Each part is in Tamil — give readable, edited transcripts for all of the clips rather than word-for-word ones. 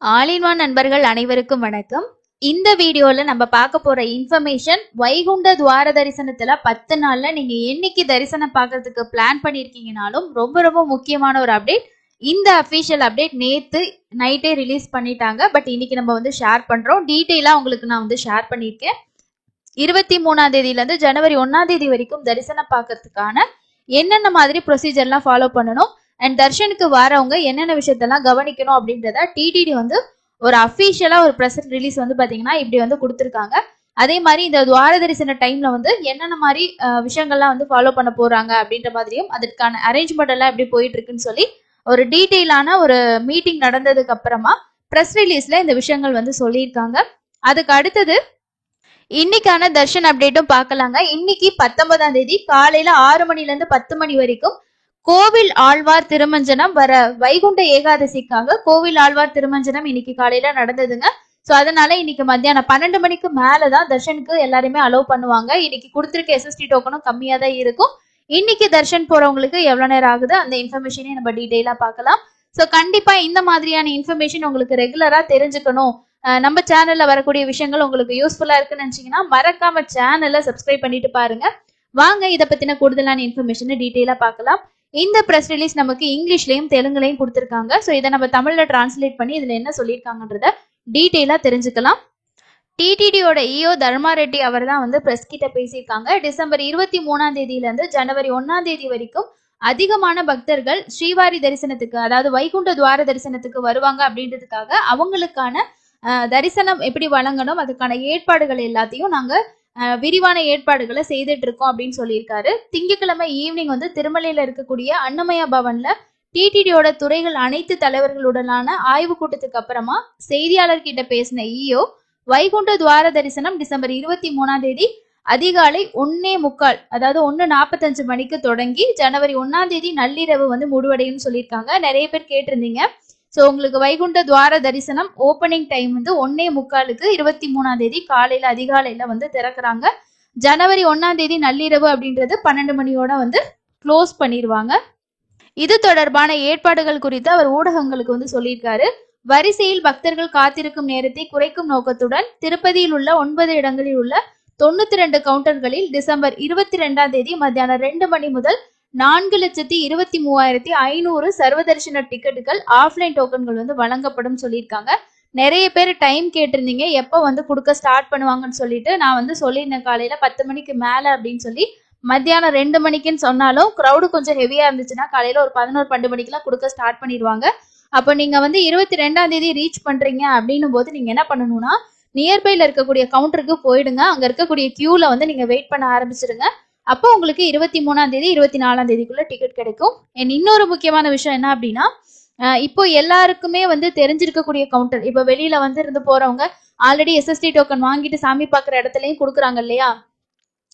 ஆல் இன் ஒன் நண்பர்கள் அனைவருக்கும் வணக்கம். இந்த வீடியோல நம்ம பார்க்க போற இன்ஃபர்மேஷன், வைகுண்ட துவார தரிசனத்துல 10 நாள்ல நீங்க என்னைக்கு தரிசனம் பார்க்கறதுக்கு பிளான் பண்ணிருக்கீங்கனாலும் ரொம்ப ரொம்ப முக்கியமான ஒரு அப்டேட். இந்த அபிஷியல் அப்டேட் நேத்து நைட்டே ரிலீஸ் பண்ணிட்டாங்க. பட் இன்னைக்கு நம்ம வந்து ஷேர் பண்றோம். டீட்டெயிலா உங்களுக்கு நான் வந்து ஷேர் பண்ணியிருக்கேன். 23ஆம் தேதியில இருந்து ஜனவரி 1ஆம் தேதி வரைக்கும் தரிசனம் பார்க்கறதுக்கான என்னென்ன மாதிரி ப்ரொசீஜர்லாம் ஃபாலோ பண்ணணும் அண்ட் தர்ஷனுக்கு வரவங்க என்னென்ன விஷயத்தெல்லாம் கவனிக்கணும் அப்படின்றத டிடிடி வந்து ஒரு அஃபீஷியலா ஒரு ப்ரெஸ் ரிலீஸ் வந்து பாத்தீங்கன்னா இப்படி வந்து கொடுத்துருக்காங்க. அதே மாதிரி இந்த துவார தரிசன டைம்ல வந்து என்னென்ன மாதிரி விஷயங்கள்லாம் வந்து ஃபாலோ பண்ண போறாங்க அப்படின்ற மாதிரியும் அதற்கான அரேஞ்ச்மெண்ட் எல்லாம் எப்படி போயிட்டு இருக்குன்னு சொல்லி ஒரு டீட்டெயிலான ஒரு மீட்டிங் நடந்ததுக்கு அப்புறமா ப்ரெஸ் ரிலீஸ்ல இந்த விஷயங்கள் வந்து சொல்லியிருக்காங்க. அதுக்கு அடுத்தது இன்னைக்கான தர்ஷன் அப்டேட்டும் பார்க்கலாங்க. இன்னைக்கு 19ஆம் தேதி காலையில 6 மணில இருந்து 10 மணி வரைக்கும் கோவில் ஆழ்வார் திருமஞ்சனம் வர வைகுண்ட ஏகாதசிக்காக கோவில் ஆழ்வார் திருமஞ்சனம் இன்னைக்கு காலையில நடந்ததுங்க. சோ அதனால இன்னைக்கு மத்தியானம் 12 மணிக்கு மேலதான் தர்ஷனுக்கு எல்லாருமே அலோவ் பண்ணுவாங்க. இன்னைக்கு கொடுத்திருக்க எஸ்எஸ்டி டோக்கனும் கம்மியா தான் இருக்கும். இன்னைக்கு தர்ஷன் போறவங்களுக்கு எவ்வளவு நேரம் ஆகுது அந்த இன்ஃபர்மேஷனையும் நம்ம டீடைலா பார்க்கலாம். சோ கண்டிப்பா இந்த மாதிரியான இன்ஃபர்மேஷன் உங்களுக்கு ரெகுலரா தெரிஞ்சுக்கணும், நம்ம சேனல்ல வரக்கூடிய விஷயங்கள் உங்களுக்கு யூஸ்ஃபுல்லா இருக்குன்னு நினைச்சீங்கன்னா மறக்காம சேனலை சப்ஸ்கிரைப் பண்ணிட்டு பாருங்க. வாங்க இதை பத்தின கூடுதலான இன்ஃபர்மேஷனை டீடைலா பார்க்கலாம். இந்த பிரஸ் ரிலீஸ் நமக்கு இங்கிலீஷ்லயும் தெலுங்குலையும் கொடுத்திருக்காங்க. சோ இதை நம்ம தமிழ்ல டிரான்ஸ்லேட் பண்ணி இதுல என்ன சொல்லியிருக்காங்கன்றத டீடைலா தெரிஞ்சுக்கலாம். டிடிடியோட இஓ தர்மா ரெட்டி அவர் தான் வந்து பிரஸ் கிட்ட பேசியிருக்காங்க. டிசம்பர் 23ஆம் தேதியில இருந்து ஜனவரி 1ஆம் தேதி வரைக்கும் அதிகமான பக்தர்கள் ஸ்ரீவாரி தரிசனத்துக்கு, அதாவது வைகுண்ட துவார தரிசனத்துக்கு வருவாங்க அப்படின்றதுக்காக அவங்களுக்கான தரிசனம் எப்படி வழங்கணும் அதுக்கான ஏற்பாடுகள் எல்லாத்தையும் நாங்க விரிவான ஏற்பாடுகளை செய்துட்டு இருக்கோம் அப்படின்னு சொல்லியிருக்காரு. திங்கட்கிழமை ஈவினிங் வந்து திருமலையில இருக்கக்கூடிய அன்னமயா பவன்ல டிடிடியோட துறைகள் அனைத்து தலைவர்களுடனான ஆய்வு கூட்டத்துக்கு அப்புறமா செய்தியாளர்கிட்ட பேசின இஓ வைகுண்ட துவார தரிசனம் டிசம்பர் 23ஆம் தேதி அதிகாலை 1:45 அதாவது 1:45 மணிக்கு தொடங்கி ஜனவரி 1ஆம் தேதி நள்ளிரவு வந்து முடிவடையும் சொல்லியிருக்காங்க. நிறைய பேர் கேட்டிருந்தீங்க. ஸோ உங்களுக்கு வைகுண்ட துவார தரிசனம் ஓப்பனிங் டைம் வந்து 1:45க்கு 23ஆம் தேதி காலையில அதிகாலையில வந்து திறக்கிறாங்க. ஜனவரி 1ஆம் தேதி நள்ளிரவு அப்படின்றது 12 மணியோட வந்து க்ளோஸ் பண்ணிடுவாங்க. இது தொடர்பான ஏற்பாடுகள் குறித்து அவர் ஊடகங்களுக்கு வந்து சொல்லியிருக்காரு. வரிசையில் பக்தர்கள் காத்திருக்கும் நேரத்தை குறைக்கும் நோக்கத்துடன் திருப்பதியில் உள்ள 9 இடங்களில் உள்ள 92 கவுண்டர்களில் டிசம்பர் 22ஆம் தேதி மத்தியானம் 2 மணி முதல் 4,23,500 சர்வதர்ஷன டிக்கெட்டுகள் ஆஃப்லைன் டோக்கன்கள் வந்து வழங்கப்படும் சொல்லியிருக்காங்க. நிறைய பேர் டைம் கேட்டிருந்தீங்க எப்போ வந்து கொடுக்க ஸ்டார்ட் பண்ணுவாங்கன்னு சொல்லிட்டு. நான் வந்து சொல்லியிருந்தேன் காலையில 10 மணிக்கு மேல அப்படின்னு சொல்லி. மத்தியானம் 2 மணிக்குன்னு சொன்னாலும் க்ரௌடு கொஞ்சம் ஹெவியா இருந்துச்சுன்னா காலையில ஒரு 11-12 மணிக்கெல்லாம் கொடுக்க ஸ்டார்ட் பண்ணிடுவாங்க. அப்போ நீங்க வந்து 22ஆம் தேதி ரீச் பண்றீங்க அப்படின்னும் போது நீங்க என்ன பண்ணணும்னா நியர்பைல இருக்கக்கூடிய கவுண்டருக்கு போயிடுங்க. அங்க இருக்கக்கூடிய கியூல வந்து நீங்க வெயிட் பண்ண ஆரம்பிச்சிருங்க. அப்போ உங்களுக்கு 23ஆம் தேதி 24ஆம் தேதிக்குள்ள டிக்கெட் கிடைக்கும். இன்னொரு முக்கியமான விஷயம் என்ன அப்படின்னா, இப்போ எல்லாருக்குமே வந்து தெரிஞ்சிருக்கக்கூடிய கவுண்டர், இப்போ வெளியில வந்து இருந்து போறவங்க ஆல்ரெடி எஸ்எஸ்டி டோக்கன் வாங்கிட்டு சாமி பாக்குற இடத்துலயும் கொடுக்குறாங்க இல்லையா,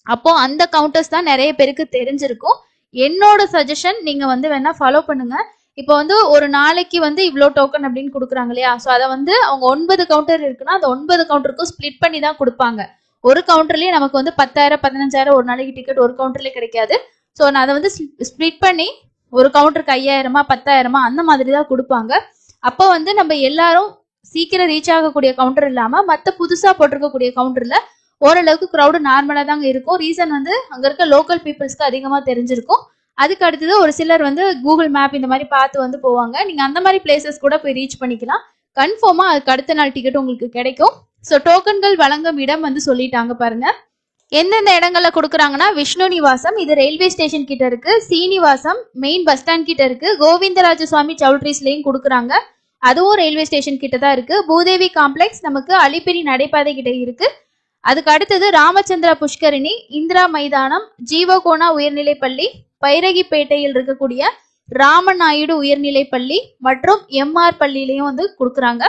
அப்போ அந்த கவுண்டர்ஸ் தான் நிறைய பேருக்கு தெரிஞ்சிருக்கும். என்னோட சஜஷன் நீங்க வந்து வேணா ஃபாலோ பண்ணுங்க. இப்போ வந்து ஒரு நாளைக்கு வந்து இவ்வளோ டோக்கன் அப்படின்னு கொடுக்குறாங்க இல்லையா, ஸோ அதை வந்து அவங்க 9 கவுண்டர் இருக்குன்னா அந்த 9 கவுண்டருக்கும் ஸ்பிளிட் பண்ணி தான் கொடுப்பாங்க. ஒரு கவுண்டர்லயே நமக்கு வந்து 10,000 15,000 ஒரு நாளைக்கு டிக்கெட் ஒரு கவுண்டர்லயே கிடைக்காது. ஸோ நான் அதை வந்து ஸ்பிளிட் பண்ணி ஒரு கவுண்டருக்கு 5,000 10,000 அந்த மாதிரி தான் கொடுப்பாங்க. அப்போ வந்து நம்ம எல்லாரும் சீக்கிரம் ரீச் ஆகக்கூடிய கவுண்டர் இல்லாம மற்ற புதுசா போட்டிருக்கக்கூடிய கவுண்டர்ல ஓரளவுக்கு க்ரௌடு நார்மலா தாங்க இருக்கும். ரீசன் வந்து அங்க இருக்க லோக்கல் பீப்புள்ஸ்க்கு அதிகமா தெரிஞ்சிருக்கும். அதுக்கு அடுத்தது ஒரு சிலர் வந்து கூகுள் மேப் இந்த மாதிரி பார்த்து வந்து போவாங்க. நீங்க அந்த மாதிரி பிளேசஸ் கூட போய் ரீச் பண்ணிக்கலாம். கன்ஃபார்மா அதுக்கு அடுத்த நாள் டிக்கெட் உங்களுக்கு கிடைக்கும். ஸோ டோக்கன்கள் வழங்கும் இடம் வந்து சொல்லிட்டாங்க பாருங்க. எந்தெந்த இடங்கள்ல கொடுக்குறாங்கன்னா, விஷ்ணு நிவாசம் இது ரயில்வே ஸ்டேஷன் கிட்ட இருக்கு, சீனிவாசம் மெயின் பஸ் ஸ்டாண்ட் கிட்ட இருக்கு, கோவிந்தராஜ சுவாமி சவுல்ட்ரிஸ்லயும் கொடுக்குறாங்க, அதுவும் ரயில்வே ஸ்டேஷன் கிட்ட தான் இருக்கு. பூதேவி காம்ப்ளெக்ஸ் நமக்கு அலிப்பிரி நடைபாதை கிட்ட இருக்கு. அதுக்கு அடுத்தது ராமச்சந்திரா புஷ்கரிணி, இந்திரா மைதானம், ஜீவகோனா உயர்நிலைப்பள்ளி, பைரகிப்பேட்டையில் இருக்கக்கூடிய ராமநாயுடு உயர்நிலைப்பள்ளி மற்றும் எம்ஆர் பள்ளியிலையும் வந்து கொடுக்குறாங்க.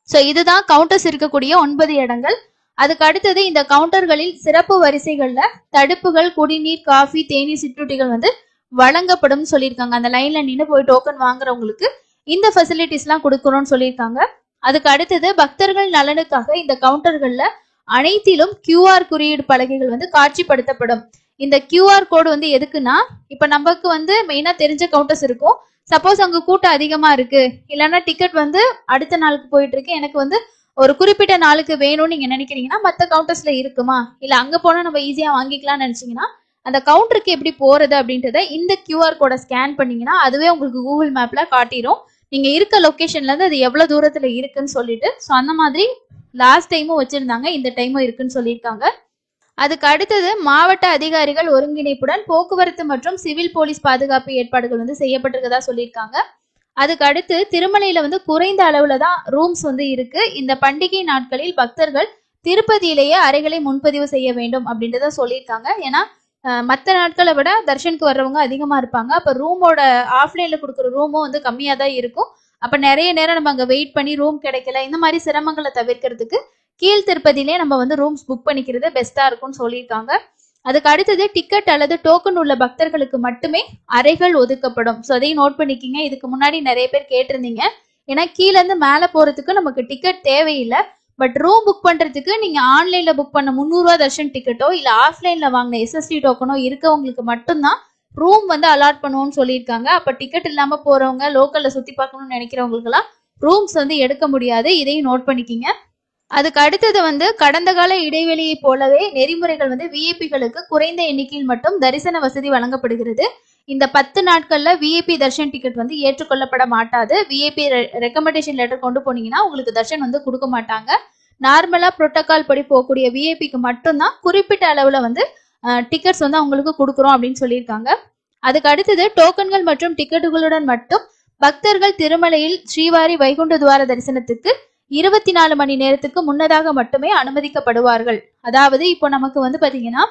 ஸோ இதுதான் கவுண்டர்ஸ் இருக்கக்கூடிய 9 இடங்கள். அதுக்கு அடுத்தது இந்த கவுண்டர்களில் சிறப்பு வரிசைகள்ல தடுப்புகள், குடிநீர், காஃபி, தேநீர், சிற்றுண்டிகள் வந்து வழங்கப்படும் சொல்லியிருக்காங்க. அந்த லைன்ல நின்று போய் டோக்கன் வாங்குறவங்களுக்கு இந்த ஃபெசிலிட்டிஸ் எல்லாம் கொடுக்கணும்னு சொல்லியிருக்காங்க. அதுக்கு அடுத்தது பக்தர்கள் நலனுக்காக இந்த கவுண்டர்கள்ல அனைத்திலும் QR குறியீடு பலகைகள் வந்து காட்சிப்படுத்தப்படும். இந்த QR கோடு வந்து எதுக்குன்னா, இப்ப நமக்கு வந்து மெயினா தெரிஞ்ச கவுண்டர்ஸ் இருக்கும். சப்போஸ் அங்க கூட்டம் அதிகமா இருக்கு, இல்லைன்னா டிக்கெட் வந்து அடுத்த நாளுக்கு போயிட்டு இருக்கு, எனக்கு வந்து ஒரு குறிப்பிட்ட நாளுக்கு வேணும்னு நீங்க நினைக்கிறீங்கன்னா மத்த கவுண்டர்ஸ்ல இருக்குமா, இல்ல அங்க போனா நம்ம ஈஸியா வாங்கிக்கலாம்னு நினைச்சீங்கன்னா அந்த கவுண்டருக்கு எப்படி போறது அப்படின்றத இந்த கியூஆர் கோடை ஸ்கேன் பண்ணீங்கன்னா அதுவே உங்களுக்கு கூகுள் மேப்ல காட்டிடும். நீங்க இருக்க லொகேஷன்ல இருந்து அது எவ்வளவு தூரத்துல இருக்குன்னு சொல்லிட்டு. ஸோ அந்த மாதிரி லாஸ்ட் டைமும் வச்சிருந்தாங்க, இந்த டைமும் இருக்குன்னு சொல்லியிருக்காங்க. அதுக்கு அடுத்தது மாவட்ட அதிகாரிகள் ஒருங்கிணைப்புடன் போக்குவரத்து மற்றும் சிவில் போலீஸ் பாதுகாப்பு ஏற்பாடுகள் வந்து செய்யப்பட்டிருக்கதா சொல்லியிருக்காங்க. அதுக்கு அடுத்து திருமலையில வந்து குறைந்த அளவுல தான் ரூம்ஸ் வந்து இருக்கு. இந்த பண்டிகை நாட்களில் பக்தர்கள் திருப்பதியிலேயே அறைகளை முன்பதிவு செய்ய வேண்டும் அப்படின்றத சொல்லியிருக்காங்க. ஏன்னா மற்ற நாட்களை விட தர்ஷனுக்கு வர்றவங்க அதிகமா இருப்பாங்க. அப்ப ரூமோட ஆஃப்லைன்ல கொடுக்குற ரூமும் வந்து கம்மியா தான் இருக்கும். அப்ப நிறைய நேரம் நம்ம அங்க வெயிட் பண்ணி ரூம் கிடைக்கல, இந்த மாதிரி சிரமங்களை தவிர்க்கிறதுக்கு கீழ் திருப்பதியிலே நம்ம வந்து ரூம்ஸ் புக் பண்ணிக்கிறது பெஸ்டா இருக்கும்னு சொல்லியிருக்காங்க. அதுக்கு அடுத்தது டிக்கெட் அல்லது டோக்கன் உள்ள பக்தர்களுக்கு மட்டுமே அறைகள் ஒதுக்கப்படும். ஸோ அதையும் நோட் பண்ணிக்கிங்க. இதுக்கு முன்னாடி நிறைய பேர் கேட்டிருந்தீங்க. ஏன்னா கீழே இருந்து மேலே போறதுக்கு நமக்கு டிக்கெட் தேவையில்லை. பட் ரூம் புக் பண்றதுக்கு நீங்க ஆன்லைன்ல புக் பண்ண 300 ரூபா தர்ஷன் டிக்கெட்டோ இல்ல ஆஃப்லைன்ல வாங்கின எஸ்எஸ்டி டோக்கனோ இருக்கவங்களுக்கு மட்டும்தான் ரூம் வந்து அலாட் பண்ணுவோம்னு சொல்லியிருக்காங்க. அப்ப டிக்கெட் இல்லாம போறவங்க, லோக்கல்ல சுத்தி பார்க்கணும்னு நினைக்கிறவங்களுக்கு எல்லாம் ரூம்ஸ் வந்து எடுக்க முடியாது. இதையும் நோட் பண்ணிக்கிங்க. அதுக்கு அடுத்தது வந்து கடந்த கால இடைவெளியை போலவே நெறிமுறைகள் வந்து விஐபிகளுக்கு குறைந்த எண்ணிக்கையில் மட்டும் தரிசன வசதி வழங்கப்படுகிறது. இந்த 10 நாட்கள்ல விஐபி தர்ஷன் டிக்கெட் வந்து ஏற்றுக்கொள்ளப்பட மாட்டாது. விஐபி ரெக்கமெண்டேஷன் லெட்டர் கொண்டு போனீங்கன்னா உங்களுக்கு தர்ஷன் வந்து கொடுக்க மாட்டாங்க. நார்மலா புரோட்டோகால் படி போகக்கூடிய விஐபிக்கு மட்டும்தான் குறிப்பிட்ட அளவுல வந்து டிக்கெட்ஸ் வந்து அவங்களுக்கு கொடுக்குறோம் அப்படின்னு சொல்லியிருக்காங்க. அதுக்கு அடுத்தது டோக்கன்கள் மற்றும் டிக்கெட்டுகளுடன் மட்டும் பக்தர்கள் திருமலையில் ஸ்ரீவாரி வைகுண்ட துவார தரிசனத்துக்கு 24 மணி நேரத்துக்கு முன்னதாக மட்டுமே அனுமதிக்கப்படுவார்கள். அதாவது இப்போ நமக்கு வந்து பாத்தீங்கன்னா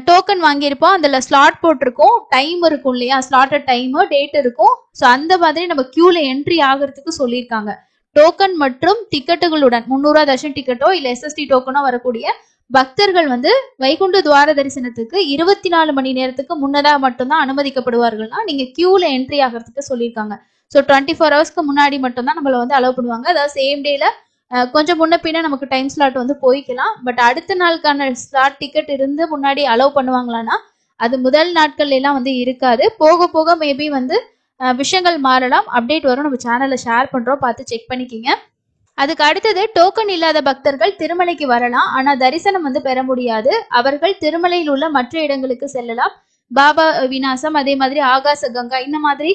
டோக்கன் வாங்கியிருப்போம், அதுல ஸ்லாட் போட்டிருக்கோம், டைம் இருக்கும் இல்லையா, ஸ்லாட்டட் டைம், டேட் இருக்கும். ஸோ அந்த மாதிரி நம்ம கியூல என்ட்ரி ஆகிறதுக்கு சொல்லியிருக்காங்க. டோக்கன் மற்றும் டிக்கெட்டுகளுடன் 300 ரூபா தர்ஷன் டிக்கெட்டோ இல்ல எஸ்எஸ்டி டோக்கனோ வரக்கூடிய பக்தர்கள் வந்து வைகுண்ட துவார தரிசனத்துக்கு 24 மணி நேரத்துக்கு முன்னதாக மட்டும்தான் அனுமதிக்கப்படுவார்கள்னா நீங்க கியூல என்ட்ரி ஆகிறதுக்கு சொல்லியிருக்காங்க. ஸோ 24 ஹவர்ஸ்க்கு முன்னாடி மட்டும்தான் நம்மள வந்து அலோவ் பண்ணுவாங்க. அதாவது சேம் டேல கொஞ்சம் முன்ன பின்ன நமக்கு டைம் ஸ்லாட் வந்து போய்க்கலாம். பட் அடுத்த நாளுக்கான ஸ்லாட் டிக்கெட் இருந்து முன்னாடி அலோவ் பண்ணுவாங்களான்னா அது முதல் நாட்கள் எல்லாம் வந்து இருக்காது. போக போக மேபி வந்து விஷயங்கள் மாறலாம். அப்டேட் வரும், நம்ம சேனல்ல ஷேர் பண்றோம், பார்த்து செக் பண்ணிக்கிங்க. அதுக்கு அடுத்தது டோக்கன் இல்லாத பக்தர்கள் திருமலைக்கு வரலாம், ஆனா தரிசனம் வந்து பெற முடியாது. அவர்கள் திருமலையில் உள்ள மற்ற இடங்களுக்கு செல்லலாம். பாபா விநாசம், அதே மாதிரி ஆகாச கங்கா, இந்த மாதிரி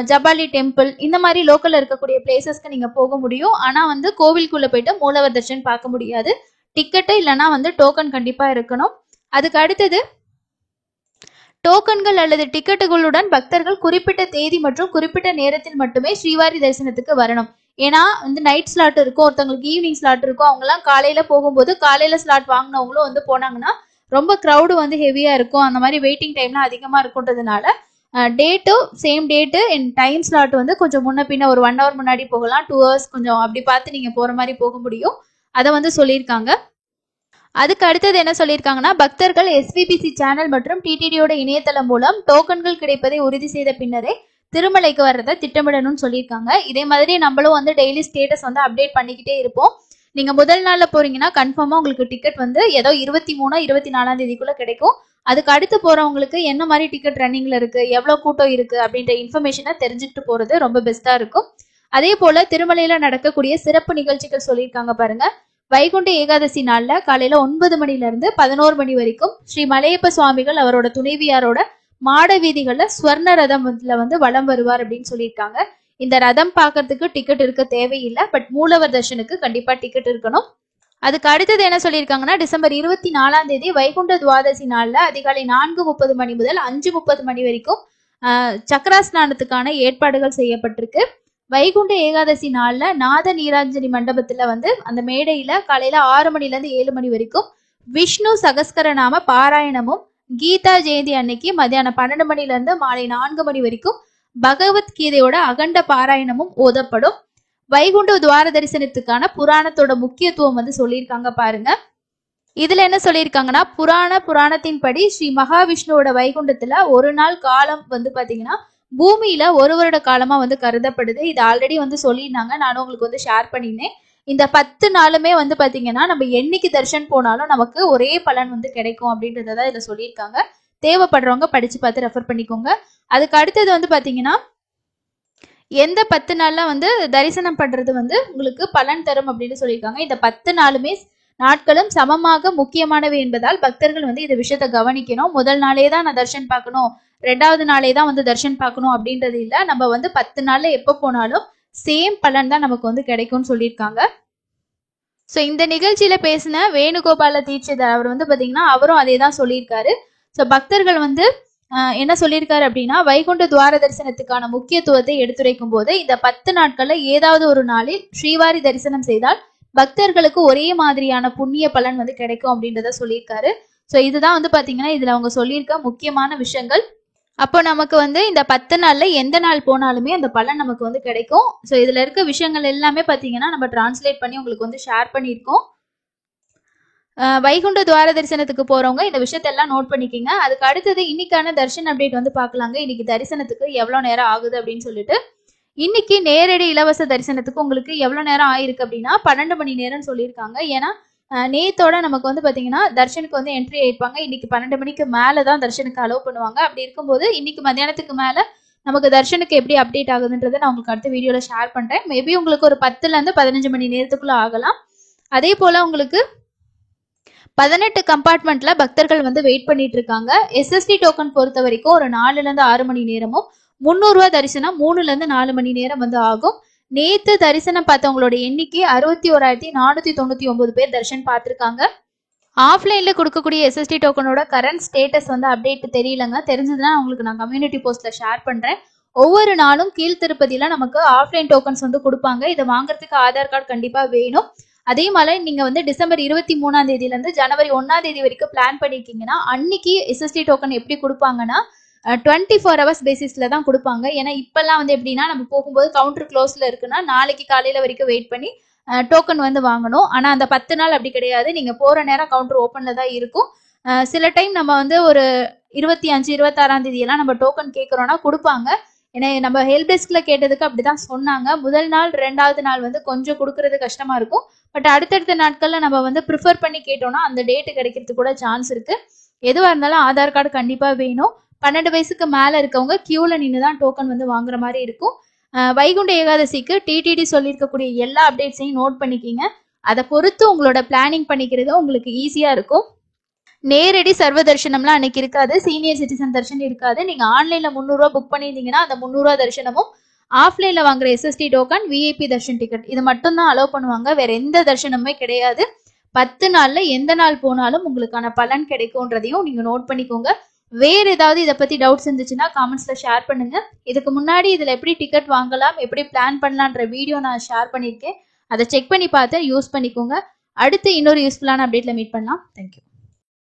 ஜபாலி டெம்பிள், இந்த மாதிரி லோக்கல்ல இருக்கக்கூடிய பிளேசஸ்க்கு நீங்க போக முடியும். ஆனா வந்து கோவிலுக்குள்ள போயிட்டு மூலவர் தர்ஷன் பார்க்க முடியாது. டிக்கெட்டு இல்லைன்னா வந்து டோக்கன் கண்டிப்பா இருக்கணும். அதுக்கு அடுத்தது டோக்கன்கள் அல்லது டிக்கெட்டுகளுடன் பக்தர்கள் குறிப்பிட்ட தேதி மற்றும் குறிப்பிட்ட நேரத்தில் மட்டுமே ஸ்ரீவாரி தரிசனத்துக்கு வரணும். ஏன்னா வந்து நைட் ஸ்லாட் இருக்கும், ஒருத்தவங்களுக்கு ஈவினிங் ஸ்லாட் இருக்கும். அவங்கலாம் காலையில போகும்போது காலையில ஸ்லாட் வாங்கினவங்களும் வந்து போனாங்கன்னா ரொம்ப க்ரௌடு வந்து ஹெவியா இருக்கும். அந்த மாதிரி வெயிட்டிங் டைம்லாம் அதிகமா இருக்குன்றதுனால date same date and time slot வந்து கொஞ்சம் முன்ன பின்ன ஒரு 1 ஹவர் முன்னாடி போகலாம், 2 ஹவர்ஸ் கொஞ்சம் அப்படி பார்த்து நீங்க போற மாதிரி போக முடியும். அதை வந்து சொல்லியிருக்காங்க. அதுக்கு அடுத்தது என்ன சொல்லியிருக்காங்கன்னா பக்தர்கள் எஸ்விபிசி சேனல் மற்றும் டிடிடியோட இணையதளம் மூலம் டோக்கன்கள் கிடைப்பதை உறுதி செய்த பின்னரே திருமலைக்கு வர்றதை திட்டமிடணும்னு சொல்லியிருக்காங்க. இதே மாதிரி நம்மளும் வந்து டெய்லி ஸ்டேட்டஸ் வந்து அப்டேட் பண்ணிக்கிட்டே இருப்போம். நீங்க முதல் நாள்ல போறீங்கன்னா கன்ஃபார்மா உங்களுக்கு டிக்கெட் வந்து ஏதோ 23 24 தேதிக்குள்ள கிடைக்கும். அதுக்கு அடுத்து போறவங்களுக்கு என்ன மாதிரி டிக்கெட் ரன்னிங்ல இருக்கு, எவ்வளவு கூட்டம் இருக்கு அப்படின்ற இன்ஃபர்மேஷனை தெரிஞ்சுட்டு போறது ரொம்ப பெஸ்டா இருக்கும். அதே போல திருமலையில நடக்கக்கூடிய சிறப்பு நிகழ்ச்சிகள் சொல்லியிருக்காங்க பாருங்க. வைகுண்ட ஏகாதசி நாள்ல காலையில 9 மணில இருந்து 11 மணி வரைக்கும் ஸ்ரீ மலையப்ப சுவாமிகள் அவரோட துணைவியாரோட மாட வீதிகள்ல ஸ்வர்ண ரதம்ல வந்து வலம் வருவார் அப்படின்னு சொல்லியிருக்காங்க. இந்த ரதம் பார்க்கறதுக்கு டிக்கெட் இருக்க தேவையில்லை, பட் மூலவர் தர்ஷனுக்கு கண்டிப்பா டிக்கெட் இருக்கணும். அதுக்கு அடுத்தது என்ன சொல்லியிருக்காங்கன்னா டிசம்பர் 24ஆம் தேதி வைகுண்ட துவாதசி நாள்ல அதிகாலை 4:30 மணி முதல் 5:30 மணி வரைக்கும் சக்கராஸ்நானத்துக்கான ஏற்பாடுகள் செய்யப்பட்டிருக்கு. வைகுண்ட ஏகாதசி நாள்ல நாத நீராஞ்சலி மண்டபத்துல வந்து அந்த மேடையில காலையில 6 மணில இருந்து 7 மணி வரைக்கும் விஷ்ணு சகஸ்கர நாம பாராயணமும், கீதா ஜெயந்தி அன்னைக்கு மத்தியானம் 12 மணில இருந்து மாலை 4 மணி வரைக்கும் பகவத்கீதையோட அகண்ட பாராயணமும் ஓதப்படும். வைகுண்ட துவார தரிசனத்துக்கான புராணத்தோட முக்கியத்துவம் வந்து சொல்லியிருக்காங்க பாருங்க. இதுல என்ன சொல்லியிருக்காங்கன்னா புராணத்தின்படி ஸ்ரீ மகாவிஷ்ணுவோட வைகுண்டத்துல ஒரு நாள் காலம் வந்து பாத்தீங்கன்னா பூமியில 1 வருட காலமா வந்து கருதப்படுது. இது ஆல்ரெடி வந்து சொல்லியிருந்தாங்க, நானும் உங்களுக்கு வந்து ஷேர் பண்ணினேன். இந்த 10 நாளுமே வந்து பாத்தீங்கன்னா நம்ம என்னைக்கு தர்ஷன் போனாலும் நமக்கு ஒரே பலன் வந்து கிடைக்கும் அப்படின்றத இதுல சொல்லியிருக்காங்க. தேவைப்படுறவங்க படிச்சு பார்த்து ரெஃபர் பண்ணிக்கோங்க. அதுக்கு அடுத்தது வந்து பாத்தீங்கன்னா எந்த 10 நாள்ல வந்து தரிசனம் பண்றது வந்து உங்களுக்கு பலன் தரும் அப்படின்னு சொல்லியிருக்காங்க. இந்த 10 நாட்களும் சமமாக முக்கியமானவை என்பதால் பக்தர்கள் வந்து இந்த விஷயத்த கவனிக்கணும். முதல் நாளே தான் நான் தர்ஷன் பார்க்கணும், 2வது நாளே தான் வந்து தர்ஷன் பார்க்கணும் அப்படின்றது இல்ல. நம்ம வந்து 10 நாள்ல எப்ப போனாலும் சேம் பலன் தான் நமக்கு வந்து கிடைக்கும்னு சொல்லியிருக்காங்க. ஸோ இந்த நிகழ்ச்சியில பேசின வேணுகோபால தீட்சிதர் அவர் வந்து பாத்தீங்கன்னா அவரும் அதே தான் சொல்லியிருக்காரு. ஸோ பக்தர்கள் வந்து என்ன சொல்லியிருக்காரு அப்படின்னா, வைகுண்ட துவார தரிசனத்துக்கான முக்கியத்துவத்தை எடுத்துரைக்கும் போது இந்த 10 நாட்கள்ல ஏதாவது ஒரு நாளில் ஸ்ரீவாரி தரிசனம் செய்தால் பக்தர்களுக்கு ஒரே மாதிரியான புண்ணிய பலன் வந்து கிடைக்கும் அப்படின்றத சொல்லியிருக்காரு. ஸோ இதுதான் வந்து பாத்தீங்கன்னா இதுல அவங்க சொல்லியிருக்க முக்கியமான விஷயங்கள். அப்போ நமக்கு வந்து இந்த 10 நாள்ல எந்த நாள் போனாலுமே அந்த பலன் நமக்கு வந்து கிடைக்கும். ஸோ இதுல இருக்க விஷயங்கள் எல்லாமே பாத்தீங்கன்னா நம்ம டிரான்ஸ்லேட் பண்ணி உங்களுக்கு வந்து ஷேர் பண்ணியிருக்கோம். வைகுண்ட துவார தரிசனத்துக்கு போறவங்க இந்த விஷயத்தெல்லாம் நோட் பண்ணிக்கிங்க. அதுக்கு அடுத்தது இன்னைக்கான தர்ஷன் அப்டேட் வந்து பார்க்கலாங்க. இன்னைக்கு தரிசனத்துக்கு எவ்வளவு நேரம் ஆகுது அப்படின்னு சொல்லிட்டு, இன்னைக்கு நேரடி இலவச தரிசனத்துக்கு உங்களுக்கு எவ்வளவு நேரம் ஆயிருக்கு அப்படின்னா 12 மணி நேரம்னு சொல்லியிருக்காங்க. ஏன்னா நேத்தோட நமக்கு வந்து பாத்தீங்கன்னா தர்ஷனுக்கு வந்து என்ட்ரி ஆயிருப்பாங்க. இன்னைக்கு 12 மணிக்கு மேலதான் தர்ஷனுக்கு அலோவ் பண்ணுவாங்க. அப்படி இருக்கும்போது இன்னைக்கு மத்தியானத்துக்கு மேல நமக்கு தர்ஷனுக்கு எப்படி அப்டேட் ஆகுதுன்றதை நான் உங்களுக்கு அடுத்த வீடியோல ஷேர் பண்றேன். மேபி உங்களுக்கு ஒரு 10ல இருந்து 15 மணி நேரத்துக்குள்ள ஆகலாம். அதே போல உங்களுக்கு 18 கம்பார்ட்மெண்ட்ல பக்தர்கள் வந்து வெயிட் பண்ணிட்டு இருக்காங்க. எஸ்எஸ்டி டோக்கன் பொறுத்த வரைக்கும் ஒரு 4ல இருந்து 6 மணி நேரமும், 300 ரூபாய் தரிசனம் 3ல இருந்து 4 மணி நேரம் வந்து ஆகும். நேத்து தரிசனம் பார்த்தவங்களோட எண்ணிக்கை 61,499 பேர் தரிசனம் பார்த்திருக்காங்க. ஆஃப்லைன்ல கொடுக்கக்கூடிய எஸ்எஸ்டி டோக்கனோட கரண்ட் ஸ்டேட்டஸ் வந்து அப்டேட் தெரியலங்க. தெரிஞ்சதுன்னா உங்களுக்கு நான் கம்யூனிட்டி போஸ்ட்ல ஷேர் பண்றேன். ஒவ்வொரு நாளும் கீழ்த்திருப்பதியில நமக்கு ஆஃப்லைன் டோக்கன்ஸ் வந்து கொடுப்பாங்க. இதை வாங்குறதுக்கு ஆதார் கார்டு கண்டிப்பா வேணும். அதே மாதிரி நீங்க வந்து டிசம்பர் 23ஆம் தேதியில இருந்து ஜனவரி 1ஆம் தேதி வரைக்கும் பிளான் பண்ணிருக்கீங்கன்னா அன்னைக்கு எஸ்எஸ்டி டோக்கன் எப்படி கொடுப்பாங்கன்னா 24 ஹவர்ஸ் பேசிஸ்ல தான் கொடுப்பாங்க. ஏன்னா இப்பெல்லாம் வந்து எப்படின்னா நம்ம போகும்போது கவுண்டர் க்ளோஸ்ல இருக்குன்னா நாளைக்கு காலையில வரைக்கும் வெயிட் பண்ணி டோக்கன் வந்து வாங்கணும். ஆனா அந்த 10 நாள் அப்படி கிடையாது. நீங்க போற நேரம் கவுண்டர் ஓப்பன்ல தான் இருக்கும். சில டைம் நம்ம வந்து ஒரு 25, 26ஆம் தேதி எல்லாம் நம்ம டோக்கன் கேட்கறோம்னா கொடுப்பாங்க. ஏன்னா நம்ம ஹெல்ப் டெஸ்க்ல கேட்டதுக்கு அப்படிதான் சொன்னாங்க. முதல் நாள் 2வது நாள் வந்து கொஞ்சம் கொடுக்கறது கஷ்டமா இருக்கும். பட் அடுத்தடுத்த நாட்கள்ல நம்ம வந்து ப்ரிஃபர் பண்ணி கேட்டோம்னா அந்த டேட் கிடைக்கிறதுக்கு கூட சான்ஸ் இருக்கு. எதுவா இருந்தாலும் ஆதார் கார்டு கண்டிப்பா வேணும். 12 வயசுக்கு மேல இருக்கவங்க கியூல நின்று தான் டோக்கன் வந்து வாங்குற மாதிரி இருக்கும். வைகுண்ட ஏகாதசிக்கு டிடிடி சொல்லியிருக்கக்கூடிய எல்லா அப்டேட்ஸையும் நோட் பண்ணிக்கிங்க. அதை பொறுத்து உங்களோட பிளானிங் பண்ணிக்கிறது உங்களுக்கு ஈஸியா இருக்கும். நேரடி சர்வ தரிசனம்லாம் அன்னைக்கு இருக்காது. சீனியர் சிட்டிசன் தரிசனம் இருக்காது. நீங்க ஆன்லைன்ல 300 ரூபாய் புக் பண்ணியிருந்தீங்கன்னா அந்த 300 ரூபாய் தரிசனமும், ஆஃப்லைன்ல வாங்குற SSD token, VIP darshan ticket இது மட்டும் தான் அலோவ் பண்ணுவாங்க. வேற எந்த தரிசனமுமே கிடையாது. 10 நாள்ல எந்த நாள் போனாலும் உங்களுக்கான பலன் கிடைக்கும்ன்றதையும் நீங்க நோட் பண்ணிக்கோங்க. வேற ஏதாவது இதை பத்தி டவுட்ஸ் இருந்துச்சுன்னா காமெண்ட்ஸ்ல ஷேர் பண்ணுங்க. இதுக்கு முன்னாடி இதுல எப்படி டிக்கெட் வாங்கலாம், எப்படி பிளான் பண்ணலான்ற வீடியோ நான் ஷேர் பண்ணியிருக்கேன். அதை செக் பண்ணி பார்த்து யூஸ் பண்ணிக்கோங்க. அடுத்து இன்னொரு யூஸ்ஃபுல்லான அப்டேட்ல மீட் பண்ணலாம். தேங்க்யூ.